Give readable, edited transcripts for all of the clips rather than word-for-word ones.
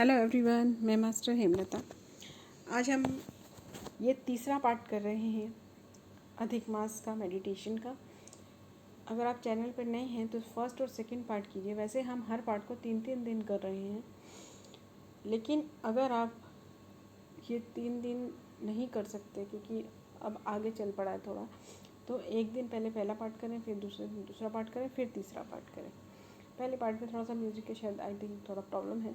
Hello everyone, मैं master Hemlata. आज हम ये तीसरा पार्ट कर रहे हैं अधिक मास का मेडिटेशन का। अगर आप चैनल पर नए हैं तो फर्स्ट और सेकंड पार्ट कीजिए। वैसे हम हर पार्ट को 3-3 दिन कर रहे हैं, लेकिन अगर आप ये 3 दिन नहीं कर सकते क्योंकि अब आगे चल पड़ा है थोड़ा, तो एक दिन पहले पहला पार्ट करें, फिर दूसरा पार्ट करें, फिर तीसरा पार्ट करें। पहले पार्ट में थोड़ा सा म्यूज़िक के शायद आई थिंक थोड़ा प्रॉब्लम है,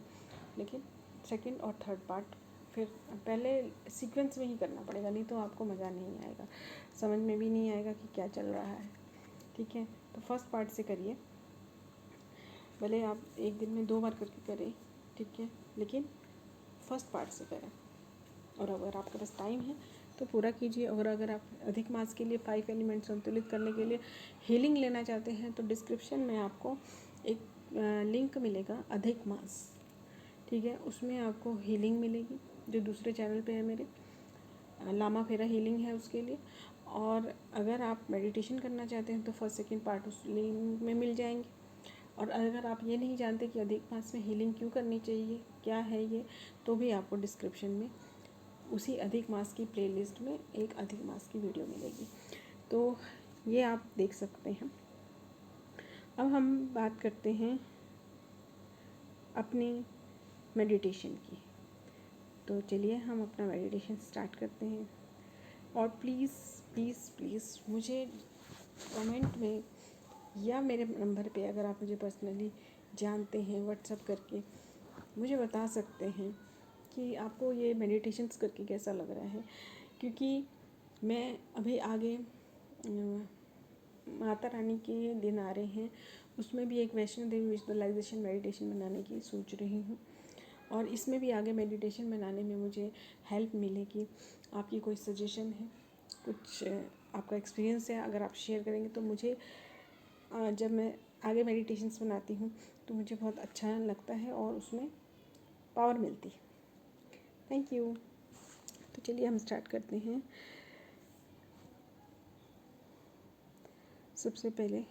लेकिन सेकंड और थर्ड पार्ट फिर पहले सीक्वेंस में ही करना पड़ेगा, नहीं तो आपको मज़ा नहीं आएगा, समझ में भी नहीं आएगा कि क्या चल रहा है। ठीक है, तो फर्स्ट पार्ट से करिए। भले आप एक दिन में 2 बार करके करें, ठीक है, लेकिन फर्स्ट पार्ट से करें। और अगर आपके पास टाइम है तो पूरा कीजिए। और अगर आप अधिक मास के लिए 5 एलिमेंट संतुलित करने के लिए हीलिंग लेना चाहते हैं तो डिस्क्रिप्शन में आपको एक लिंक मिलेगा अधिक मास, ठीक है। उसमें आपको हीलिंग मिलेगी जो दूसरे चैनल पे है मेरे, लामा फेरा हीलिंग है उसके लिए। और अगर आप मेडिटेशन करना चाहते हैं तो फर्स्ट सेकंड पार्ट उस लिंक में मिल जाएंगे। और अगर आप ये नहीं जानते कि अधिक मास में हीलिंग क्यों करनी चाहिए, क्या है ये, तो भी आपको डिस्क्रिप्शन में उसी अधिक मास की प्लेलिस्ट में एक अधिक मास की वीडियो मिलेगी, तो ये आप देख सकते हैं। अब हम बात करते हैं अपनी मेडिटेशन की। तो चलिए हम अपना मेडिटेशन स्टार्ट करते हैं। और प्लीज़ प्लीज़ प्लीज़ मुझे कमेंट में या मेरे नंबर पे, अगर आप मुझे पर्सनली जानते हैं, व्हाट्सएप करके मुझे बता सकते हैं कि आपको ये मेडिटेशंस करके कैसा लग रहा है। क्योंकि मैं अभी आगे माता रानी के दिन आ रहे हैं, उसमें भी एक वैष्णो देवी विजुअलाइजेशन मेडिटेशन बनाने की सोच रही हूँ। और इसमें भी आगे मेडिटेशन बनाने में मुझे हेल्प मिलेगी। आपकी कोई सजेशन है, कुछ आपका एक्सपीरियंस है, अगर आप शेयर करेंगे तो मुझे जब मैं आगे मेडिटेशंस बनाती हूँ तो मुझे बहुत अच्छा लगता है और उसमें पावर मिलती है। Thank you. तो चलिए हम स्टार्ट करते हैं। सबसे पहले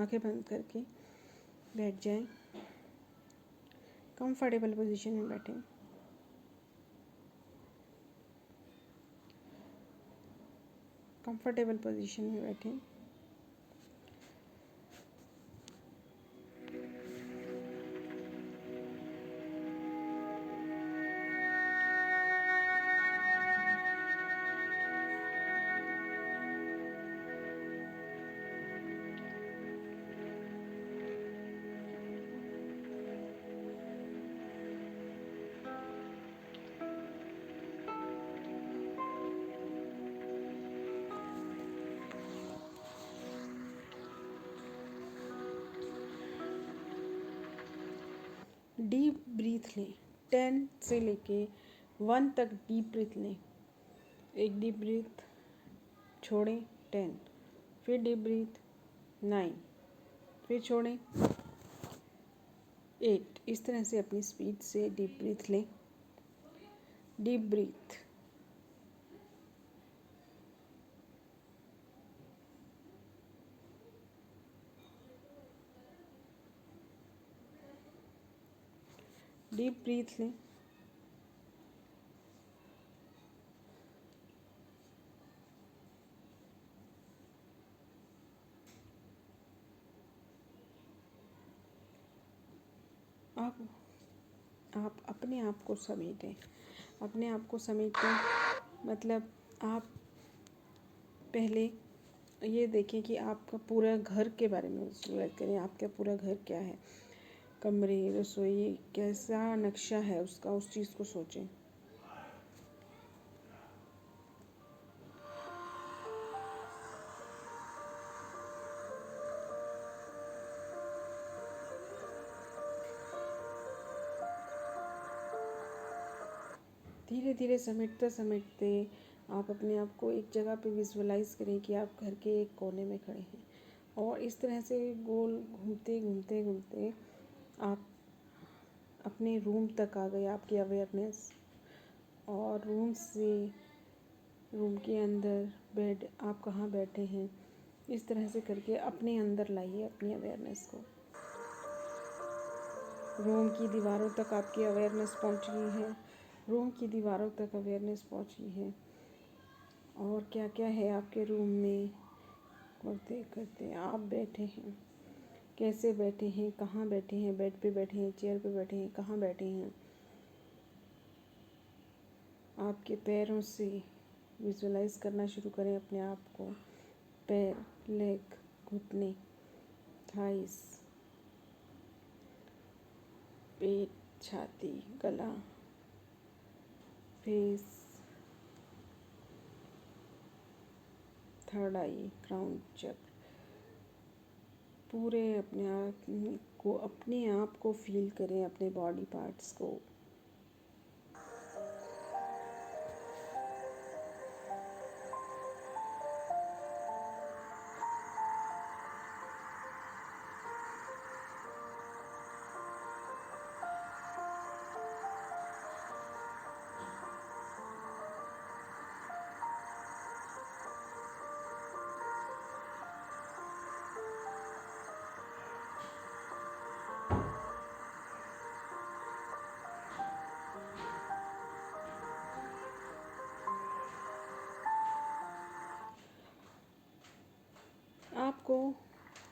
आंखें बंद करके बैठ जाएं, कंफर्टेबल पोजीशन में बैठें। कंफर्टेबल पोजीशन में बैठें। डीप ब्रीथ लें, 10 से लेके 1 तक डीप ब्रीथ लें। एक डीप ब्रीथ छोड़ें 10, फिर डीप ब्रीथ 9, फिर छोड़ें 8। इस तरह से अपनी स्पीड से डीप ब्रीथ लें। डीप ब्रीथ, डीप ब्रीथ लें। आप अपने आप को समेटें। अपने आप को समेटें मतलब आप पहले ये देखें कि आपका पूरा घर के बारे में विजुअलाइज करें। आपका पूरा घर क्या है, कमरे, रसोई, कैसा नक्शा है उसका, उस चीज़ को सोचें। धीरे धीरे समेटते समेटते आप अपने आप को एक जगह पे विजुअलाइज करें कि आप घर के एक कोने में खड़े हैं। और इस तरह से गोल घूमते घूमते घूमते आप अपने रूम तक आ गए, आपकी अवेयरनेस। और रूम के अंदर बेड, आप कहाँ बैठे हैं, इस तरह से करके अपने अंदर लाइए अपनी अवेयरनेस को। रूम की दीवारों तक आपकी अवेयरनेस पहुंच गई है, रूम की दीवारों तक अवेयरनेस पहुंची है। और क्या क्या है आपके रूम में, करते करते आप बैठे हैं, कैसे बैठे हैं, कहाँ बैठे हैं, बेड पे बैठे हैं, चेयर पे बैठे हैं, कहाँ बैठे हैं। आपके पैरों से विजुलाइज करना शुरू करें अपने आप को। पैर, लेग, घुटने, थाइस, पेट, छाती, गला, फेस, थर्ड आई, क्राउन चक्र, पूरे अपने आप को फील करें, अपने बॉडी पार्ट्स को। आपको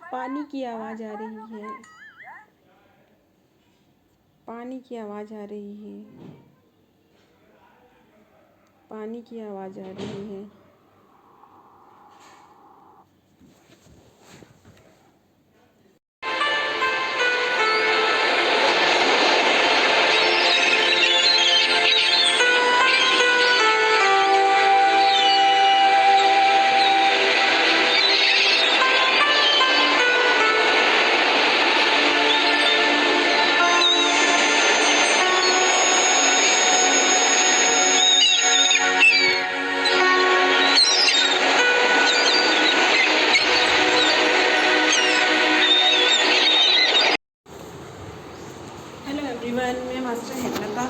पानी की आवाज़ आ रही है, पानी की आवाज़ आ रही है, पानी की आवाज़ आ रही है। हेलो एवरीवन, मैं मास्टर हेमलता।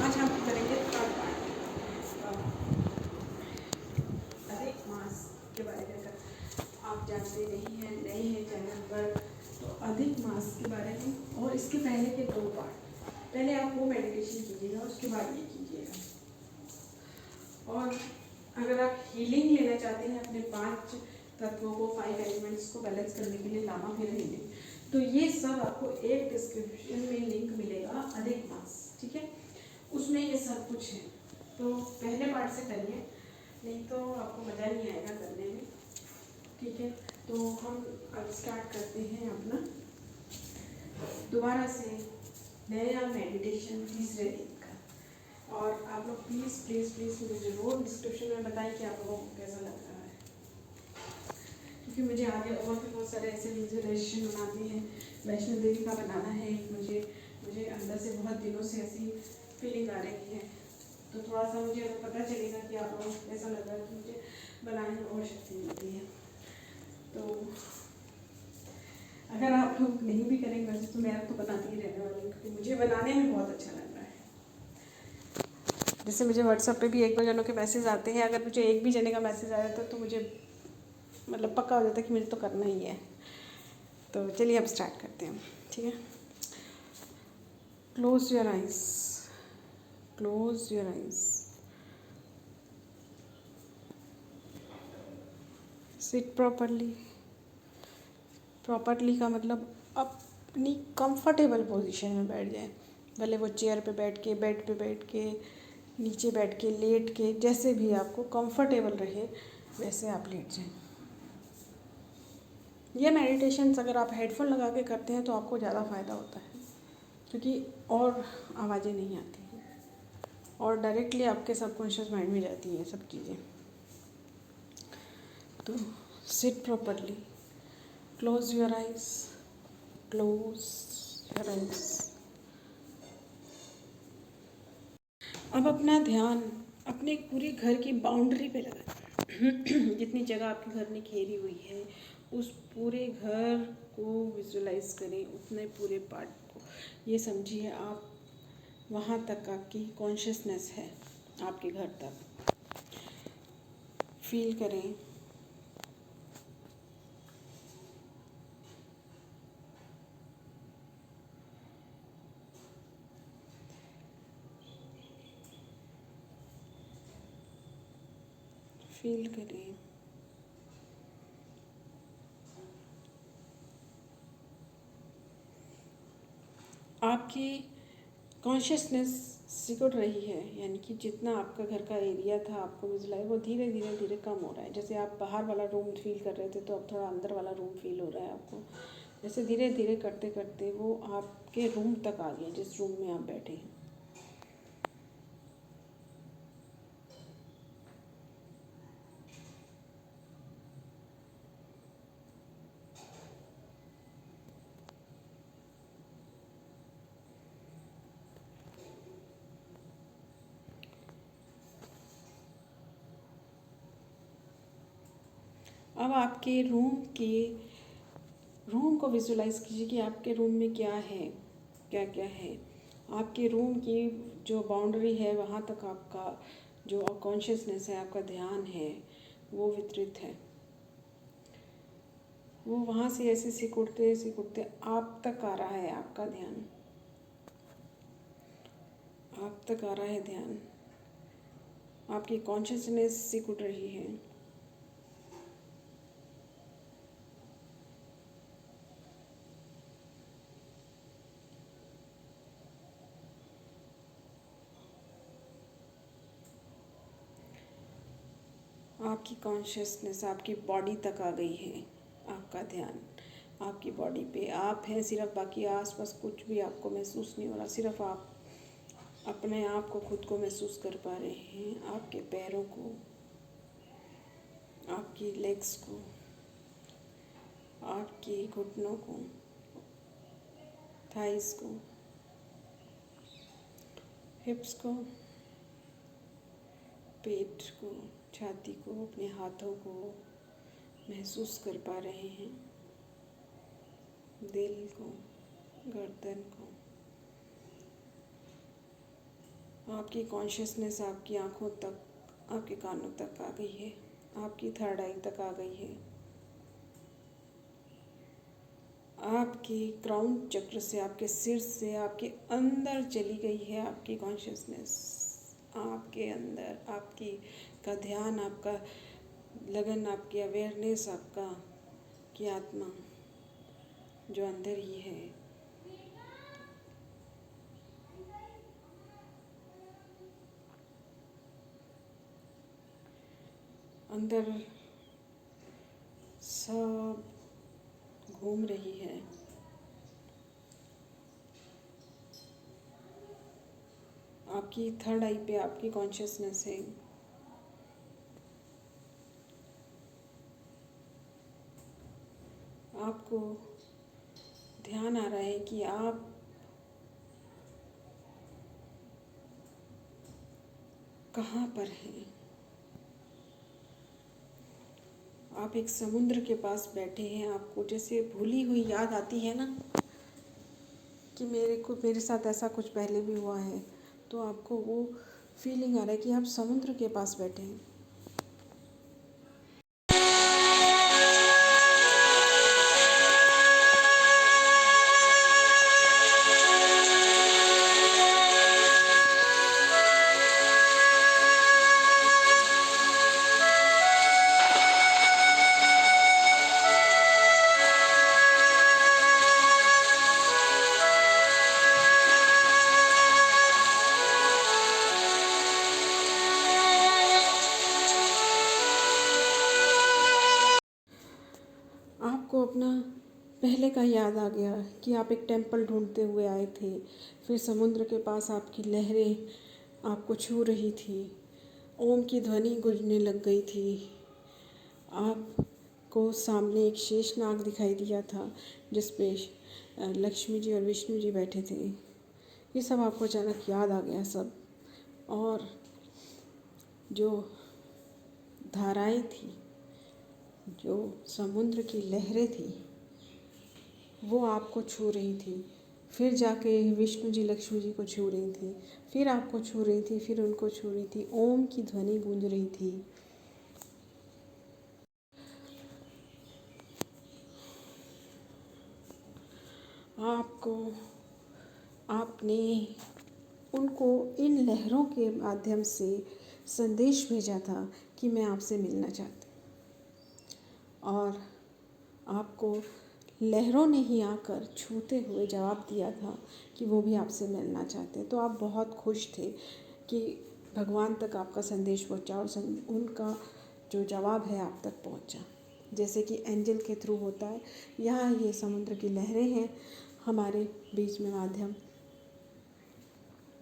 आज हम करेंगे थर्ड पार्ट अधिक मास के बारे में। अगर आप जानते नहीं हैं, नए हैं चैनल पर, तो अधिक मास के बारे में और इसके पहले के 2 पार्ट, पहले आप वो मेडिटेशन कीजिएगा, उसके बाद ये कीजिएगा। और अगर आप हीलिंग लेना चाहते हैं अपने 5 तत्वों को, 5 एलिमेंट्स को बैलेंस करने के लिए, लामा फिर हीलिंग, तो ये सब आपको एक डिस्क्रिप्शन में लिंक मिलेगा अधिक मास, ठीक है, उसमें ये सब कुछ है। तो पहले पार्ट से करिए, नहीं तो आपको मज़ा नहीं आएगा करने में, ठीक है। तो हम अब स्टार्ट करते हैं अपना दोबारा से नया मेडिटेशन तीसरे दिन का। और आप लोग प्लीज़ प्लीज़ प्लीज़ मुझे ज़रूर डिस्क्रिप्शन में बताएं कि आप लोगों को कैसा लग रहा है, क्योंकि मुझे आगे और भी बहुत सारे ऐसे विजुअलाइजेशन बनाते हैं। वैष्णो देवी का बनाना है मुझे अंदर से बहुत दिनों से ऐसी फीलिंग आ रही है। तो थोड़ा सा मुझे अगर पता चलेगा कि आप लोगों को कैसा लग रहा है, तो मुझे बनाने में और शक्ति मिलती है। तो अगर आप लोग नहीं भी करेंगे वैसे, तो मैं तो बनाती ही रहने वाली हूँ, क्योंकि मुझे बनाने में बहुत अच्छा लग रहा है। जैसे मुझे व्हाट्सएप पे भी 1-2 जनों के मैसेज आते हैं, अगर मुझे एक भी जने का मैसेज आ जाता है तो मुझे मतलब पक्का हो जाता है कि मुझे तो करना ही है। तो चलिए अब स्टार्ट करते हैं, ठीक है। Close your eyes, close your eyes, seat properly. Properly का मतलब अपनी कंफर्टेबल पोजीशन में बैठ जाएं, भले वो चेयर पे बैठ के, बेड पे बैठ के, नीचे बैठ के, लेट के, जैसे भी आपको कंफर्टेबल रहे वैसे आप लेट जाएं। ये मेडिटेशंस अगर आप हेडफोन लगा के करते हैं तो आपको ज़्यादा फ़ायदा होता है, क्योंकि और आवाज़ें नहीं आती हैं और डायरेक्टली आपके सबकॉन्शियस माइंड में जाती हैं सब चीज़ें। तो seat properly, close your eyes, close your eyes. अब अपना ध्यान अपने पूरे घर की बाउंड्री पे लगाएं। जितनी जगह आपके घर ने घेरी हुई है उस पूरे घर को विजुलाइज करें, उतने पूरे पार्ट को। ये समझिए आप वहाँ तक आपकी कॉन्शियसनेस है, आपके घर तक फील करें। फील करें। आपकी कॉन्शियसनेस सिकुड़ रही है, यानी कि जितना आपका घर का एरिया था आपको विजुलाइज, वो धीरे धीरे धीरे कम हो रहा है। जैसे आप बाहर वाला रूम फील कर रहे थे तो अब थोड़ा अंदर वाला रूम फील हो रहा है आपको। जैसे धीरे धीरे करते करते वो आपके रूम तक आ गया, जिस रूम में आप बैठे हैं। अब आपके रूम को विजुलाइज कीजिए कि आपके रूम में क्या है, क्या क्या है। आपके रूम की जो बाउंड्री है वहाँ तक आपका जो कॉन्शियसनेस है, आपका ध्यान है, वो वितरित है। वो वहाँ से ऐसे सिकुड़ते सिकुड़ते आप तक आ रहा है। आपका ध्यान आप तक आ रहा है। ध्यान, आपकी कॉन्शियसनेस सिकुड़ रही है। आपकी कॉन्शियसनेस आपकी बॉडी तक आ गई है। आपका ध्यान आपकी बॉडी पे आप हैं सिर्फ, बाकी आसपास कुछ भी आपको महसूस नहीं हो रहा। सिर्फ आप अपने आप को, खुद को महसूस कर पा रहे हैं। आपके पैरों को, आपकी लेग्स को, आपके घुटनों को, थाइस को, हिप्स को, पेट को, छाती को, अपने हाथों को महसूस कर पा रहे हैं। दिल को, गर्दन को। आपकी कॉन्शियसनेस आपकी आँखों तक, आपके कानों तक आ गई है। आपकी थर्ड आई तक आ गई है। आपके क्राउन चक्र से, आपके सिर से, आपके अंदर चली गई है आपकी कॉन्शियसनेस। आपके अंदर आपकी का ध्यान, आपका लगन, आपकी अवेयरनेस, आपका की आत्मा जो अंदर ही है। अंदर सब घूम रही है। आपकी थर्ड आई पे आपकी कॉन्शियसनेस है। आपको ध्यान आ रहा है कि आप कहाँ पर हैं। आप एक समुद्र के पास बैठे हैं। आपको जैसे भूली हुई याद आती है ना, कि मेरे साथ ऐसा कुछ पहले भी हुआ है, तो आपको वो फीलिंग आ रहा है कि आप समुद्र के पास बैठे हैं। आपको अपना पहले का याद आ गया कि आप एक टेंपल ढूंढते हुए आए थे, फिर समुद्र के पास आपकी लहरें आपको छू रही थी, ओम की ध्वनि गूंजने लग गई थी, आपको सामने एक शेषनाग दिखाई दिया था जिस पे लक्ष्मी जी और विष्णु जी बैठे थे। ये सब आपको अचानक याद आ गया सब। और जो धाराएं थी, जो समुद्र की लहरें थी, वो आपको छू रही थी। फिर जाके विष्णु जी लक्ष्मी जी को छू रही थी, फिर आपको छू रही थी, फिर उनको छू रही थी। ओम की ध्वनि गूंज रही थी। आपने उनको इन लहरों के माध्यम से संदेश भेजा था कि मैं आपसे मिलना चाहती हूँ। और आपको लहरों ने ही आकर छूते हुए जवाब दिया था कि वो भी आपसे मिलना चाहते हैं। तो आप बहुत खुश थे कि भगवान तक आपका संदेश पहुंचा और उनका जो जवाब है आप तक पहुंचा, जैसे कि एंजल के थ्रू होता है। यहाँ ये समुद्र की लहरें हैं हमारे बीच में माध्यम।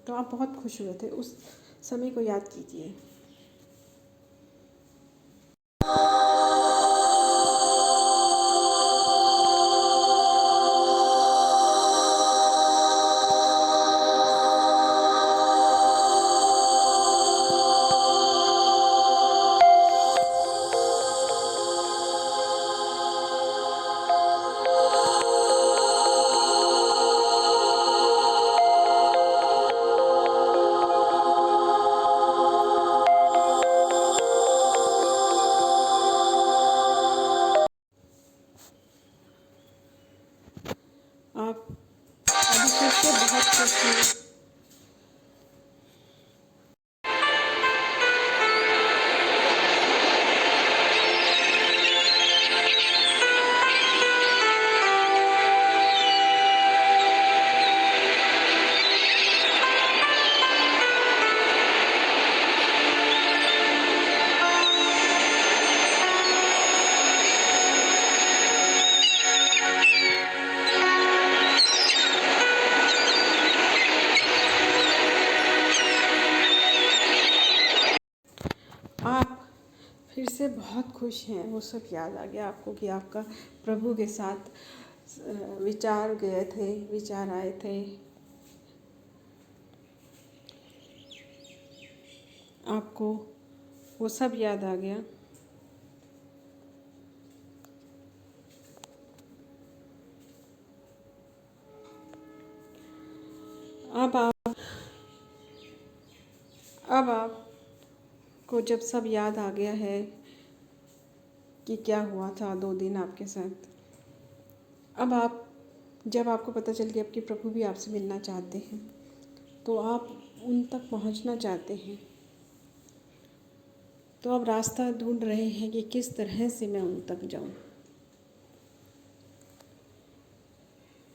तो आप बहुत खुश हुए थे, उस समय को याद कीजिए। आप अभी फिर से बहुत खुश हैं। आप फिर से बहुत खुश हैं। वो सब याद आ गया आपको कि आपका प्रभु के साथ विचार गए थे, विचार आए थे। आपको वो सब याद आ गया। अब आपको जब सब याद आ गया है कि क्या हुआ था 2 दिन आपके साथ, अब आप जब आपको पता चल गया कि प्रभु भी आपसे मिलना चाहते हैं, तो आप उन तक पहुंचना चाहते हैं। तो अब रास्ता ढूंढ रहे हैं कि किस तरह से मैं उन तक जाऊं।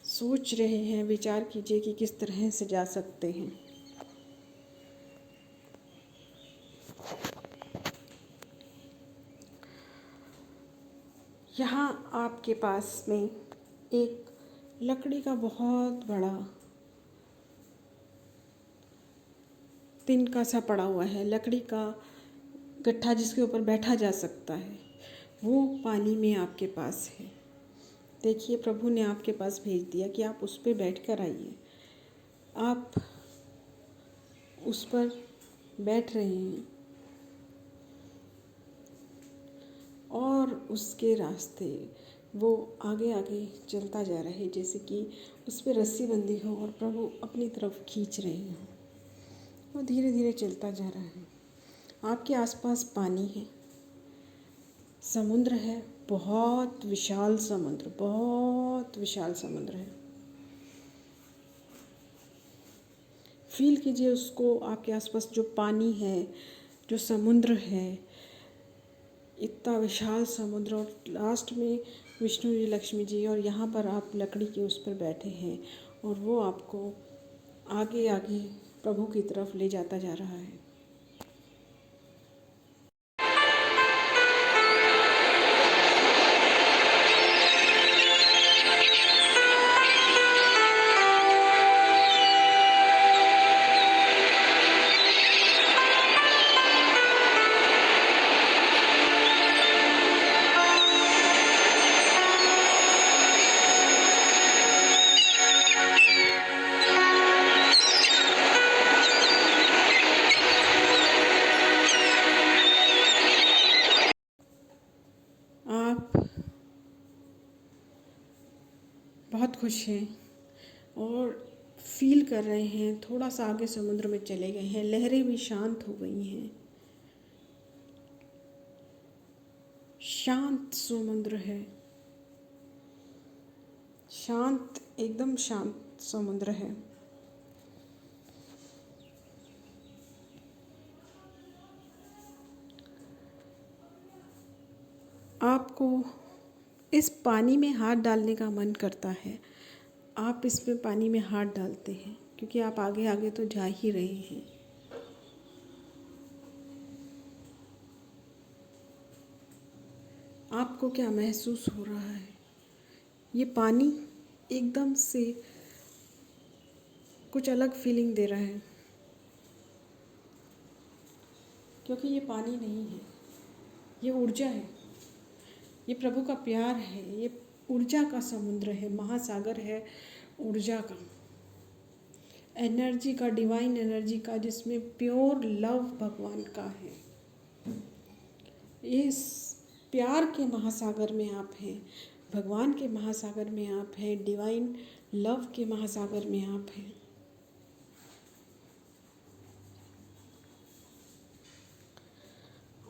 सोच रहे हैं, विचार कीजिए कि किस तरह से जा सकते हैं। यहाँ आपके पास में एक लकड़ी का बहुत बड़ा तिनका सा पड़ा हुआ है, लकड़ी का गट्ठा जिसके ऊपर बैठा जा सकता है, वो पानी में आपके पास है। देखिए, प्रभु ने आपके पास भेज दिया कि आप उस पर बैठ कर आइए। आप उस पर बैठ रहे हैं और उसके रास्ते वो आगे आगे चलता जा रहा है, जैसे कि उस पर रस्सी बंधी हो और प्रभु अपनी तरफ खींच रहे हों। वो धीरे धीरे चलता जा रहा है। आपके आसपास पानी है, समुद्र है, बहुत विशाल समुद्र, बहुत विशाल समुद्र है। फील कीजिए उसको, आपके आसपास जो पानी है, जो समुद्र है, इतना विशाल समुद्र, और लास्ट में विष्णु जी, लक्ष्मी जी, और यहाँ पर आप लकड़ी के उस पर बैठे हैं और वो आपको आगे आगे प्रभु की तरफ ले जाता जा रहा है। आप बहुत खुश हैं और फील कर रहे हैं, थोड़ा सा आगे समुद्र में चले गए हैं, लहरें भी शांत हो गई हैं। शांत समुद्र है, शांत, एकदम शांत समुद्र है। आपको इस पानी में हाथ डालने का मन करता है, आप इसमें पानी में हाथ डालते हैं क्योंकि आप आगे आगे तो जा ही रहे हैं। आपको क्या महसूस हो रहा है? ये पानी एकदम से कुछ अलग फीलिंग दे रहा है, क्योंकि ये पानी नहीं है, ये ऊर्जा है, ये प्रभु का प्यार है, ये ऊर्जा का समुद्र है, महासागर है ऊर्जा का, एनर्जी का, डिवाइन एनर्जी का, जिसमें प्योर लव भगवान का है। इस प्यार के महासागर में आप हैं, भगवान के महासागर में आप हैं, डिवाइन लव के महासागर में आप हैं।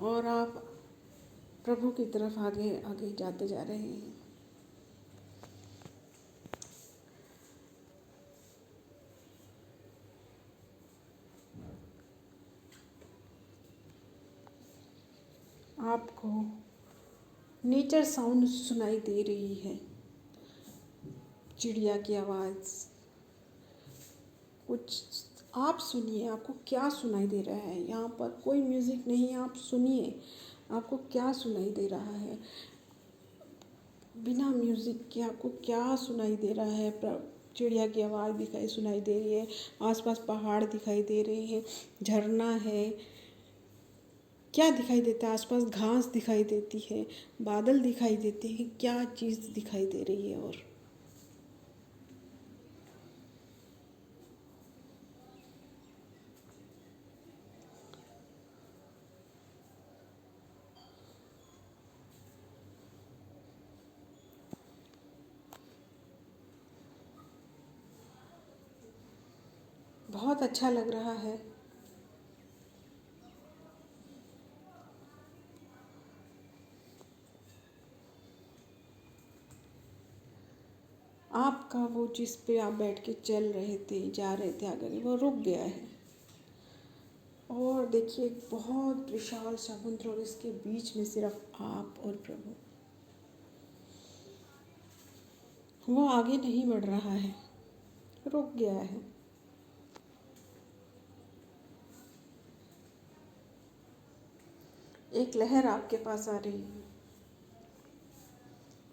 और आप प्रभु की तरफ आगे आगे जाते जा रहे हैं। आपको नेचर साउंड सुनाई दे रही है, चिड़िया की आवाज़, कुछ आप सुनिए, आपको क्या सुनाई दे रहा है। यहाँ पर कोई म्यूज़िक नहीं, आप सुनिए आपको क्या सुनाई दे रहा है। बिना म्यूज़िक के आपको क्या सुनाई दे रहा है। चिड़िया की आवाज़ सुनाई दे रही है, आसपास पहाड़ दिखाई दे रहे हैं, झरना है, क्या दिखाई देता है? आसपास घास दिखाई देती है, बादल दिखाई देते हैं, क्या चीज़ दिखाई दे रही है? और बहुत अच्छा लग रहा है। आपका वो जिस पे आप बैठ के चल रहे थे, जा रहे थे आगे, वो रुक गया है। और देखिए बहुत विशाल समुद्र, और इसके बीच में सिर्फ आप और प्रभु। वो आगे नहीं बढ़ रहा है, रुक गया है। एक लहर आपके पास आ रही है,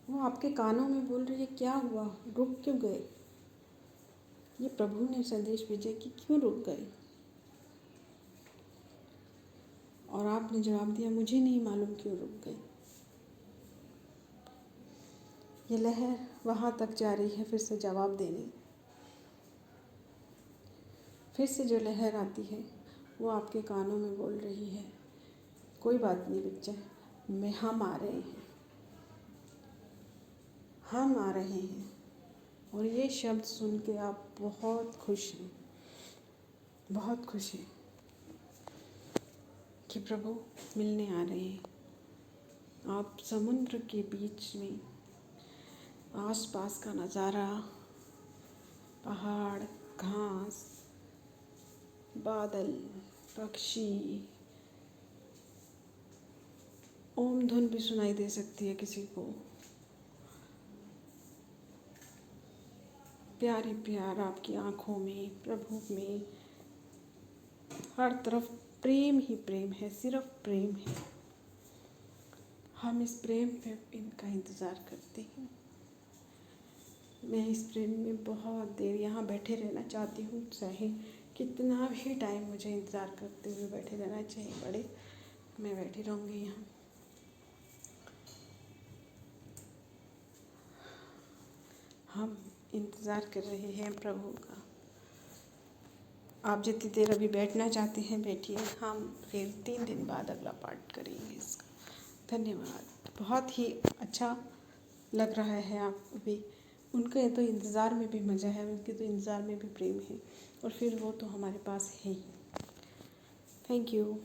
वो आपके कानों में बोल रही है, क्या हुआ, रुक क्यों गए? ये प्रभु ने संदेश भेजा कि क्यों रुक गए? और आपने जवाब दिया, मुझे नहीं मालूम क्यों रुक गए। ये लहर वहाँ तक जा रही है फिर से जवाब देने। फिर से जो लहर आती है वो आपके कानों में बोल रही है, कोई बात नहीं बच्चा, हम आ रहे हैं, हम आ रहे हैं। और ये शब्द सुन के आप बहुत खुश हैं, बहुत खुश हैं कि प्रभु मिलने आ रहे हैं। आप समुद्र के बीच में, आसपास का नज़ारा, पहाड़, घास, बादल, पक्षी, ओम धुन भी सुनाई दे सकती है किसी को। प्यारी प्यार आपकी आँखों में, प्रभु में, हर तरफ प्रेम ही प्रेम है, सिर्फ प्रेम है। हम इस प्रेम पे इनका इंतज़ार करते हैं। मैं इस प्रेम में बहुत देर यहाँ बैठे रहना चाहती हूँ, चाहे कितना भी टाइम मुझे इंतज़ार करते हुए बैठे रहना चाहिए पड़े, मैं बैठी रहूँगी यहाँ। हम इंतज़ार कर रहे हैं प्रभु का। आप जितनी देर अभी बैठना चाहते हैं बैठिए, हम फिर 3 दिन बाद अगला पार्ट करेंगे इसका। धन्यवाद। बहुत ही अच्छा लग रहा है। आप भी, उनके तो इंतज़ार में भी मज़ा है, उनके तो इंतज़ार में भी प्रेम है, और फिर वो तो हमारे पास है ही। Thank you.